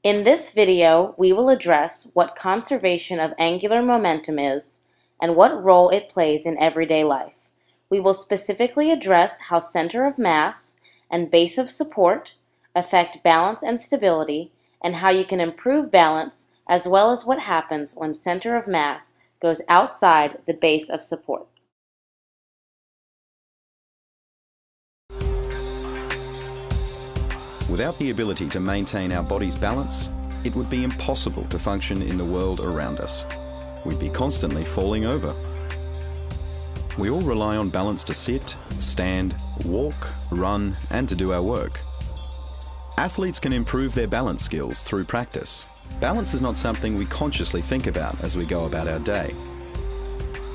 In this video, we will address what conservation of angular momentum is and what role it plays in everyday life. We will specifically address how center of mass and base of support affect balance and stability, and how you can improve balance, as well as what happens when center of mass goes outside the base of support. Without the ability to maintain our body's balance, it would be impossible to function in the world around us. We'd be constantly falling over. We all rely on balance to sit, stand, walk, run, and to do our work. Athletes can improve their balance skills through practice. Balance is not something we consciously think about as we go about our day.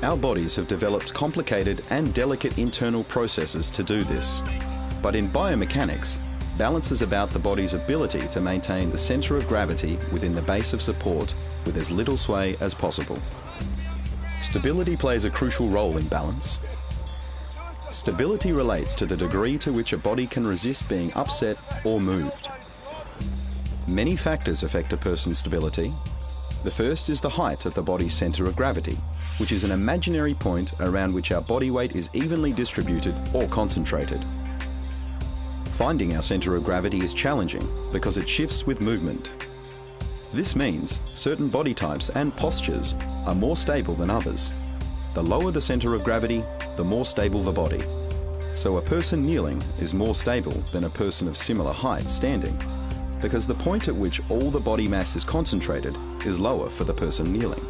Our bodies have developed complicated and delicate internal processes to do this. But in biomechanics, balance is about the body's ability to maintain the center of gravity within the base of support with as little sway as possible. Stability plays a crucial role in balance. Stability relates to the degree to which a body can resist being upset or moved. Many factors affect a person's stability. The first is the height of the body's center of gravity, which is an imaginary point around which our body weight is evenly distributed or concentrated. Finding our center of gravity is challenging because it shifts with movement. This means certain body types and postures are more stable than others. The lower the center of gravity, the more stable the body. So a person kneeling is more stable than a person of similar height standing, because the point at which all the body mass is concentrated is lower for the person kneeling.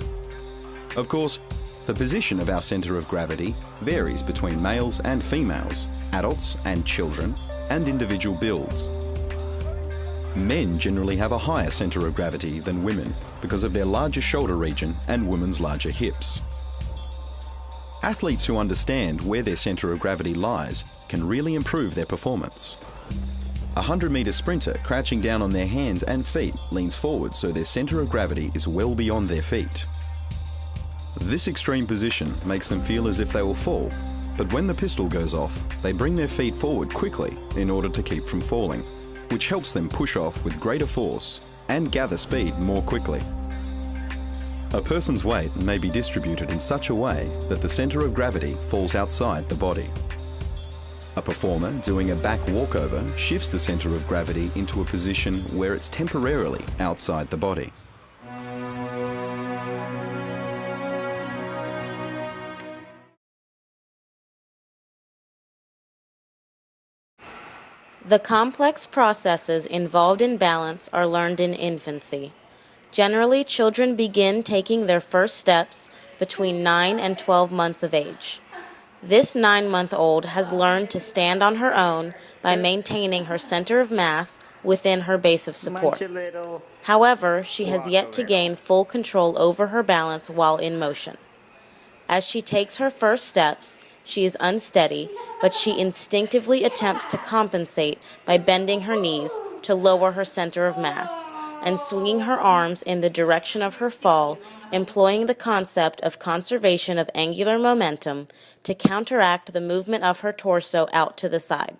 Of course, the position of our center of gravity varies between males and females, adults and children, and individual builds. Men generally have a higher center of gravity than women because of their larger shoulder region and women's larger hips. Athletes who understand where their center of gravity lies can really improve their performance. A 100-meter sprinter crouching down on their hands and feet leans forward so their center of gravity is well beyond their feet. This extreme position makes them feel as if they will fall, but when the pistol goes off, they bring their feet forward quickly in order to keep from falling, which helps them push off with greater force and gather speed more quickly. A person's weight may be distributed in such a way that the center of gravity falls outside the body. A performer doing a back walkover shifts the center of gravity into a position where it's temporarily outside the body. The complex processes involved in balance are learned in infancy. Generally, children begin taking their first steps between 9 and 12 months of age. This 9-month-old has learned to stand on her own by maintaining her center of mass within her base of support. However, she has yet to gain full control over her balance while in motion. As she takes her first steps, she is unsteady, but she instinctively attempts to compensate by bending her knees to lower her center of mass and swinging her arms in the direction of her fall, employing the concept of conservation of angular momentum to counteract the movement of her torso out to the side.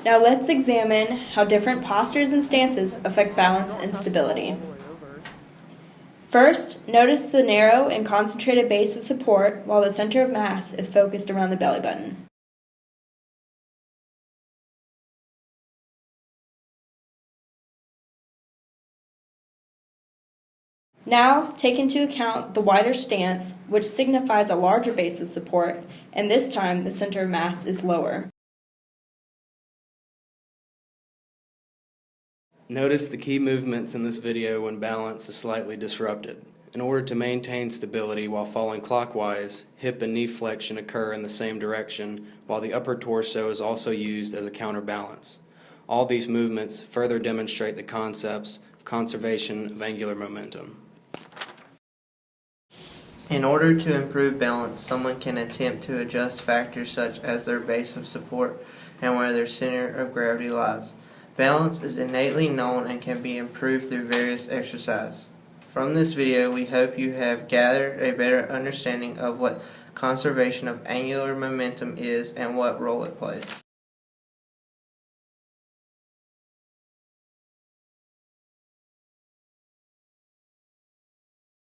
Now let's examine how different postures and stances affect balance and stability. First, notice the narrow and concentrated base of support while the center of mass is focused around the belly button. Now, take into account the wider stance, which signifies a larger base of support, and this time the center of mass is lower. Notice the key movements in this video when balance is slightly disrupted. In order to maintain stability while falling clockwise, hip and knee flexion occur in the same direction, while the upper torso is also used as a counterbalance. All these movements further demonstrate the concepts of conservation of angular momentum. In order to improve balance, someone can attempt to adjust factors such as their base of support and where their center of gravity lies. Balance is innately known and can be improved through various exercises. From this video, we hope you have gathered a better understanding of what conservation of angular momentum is and what role it plays.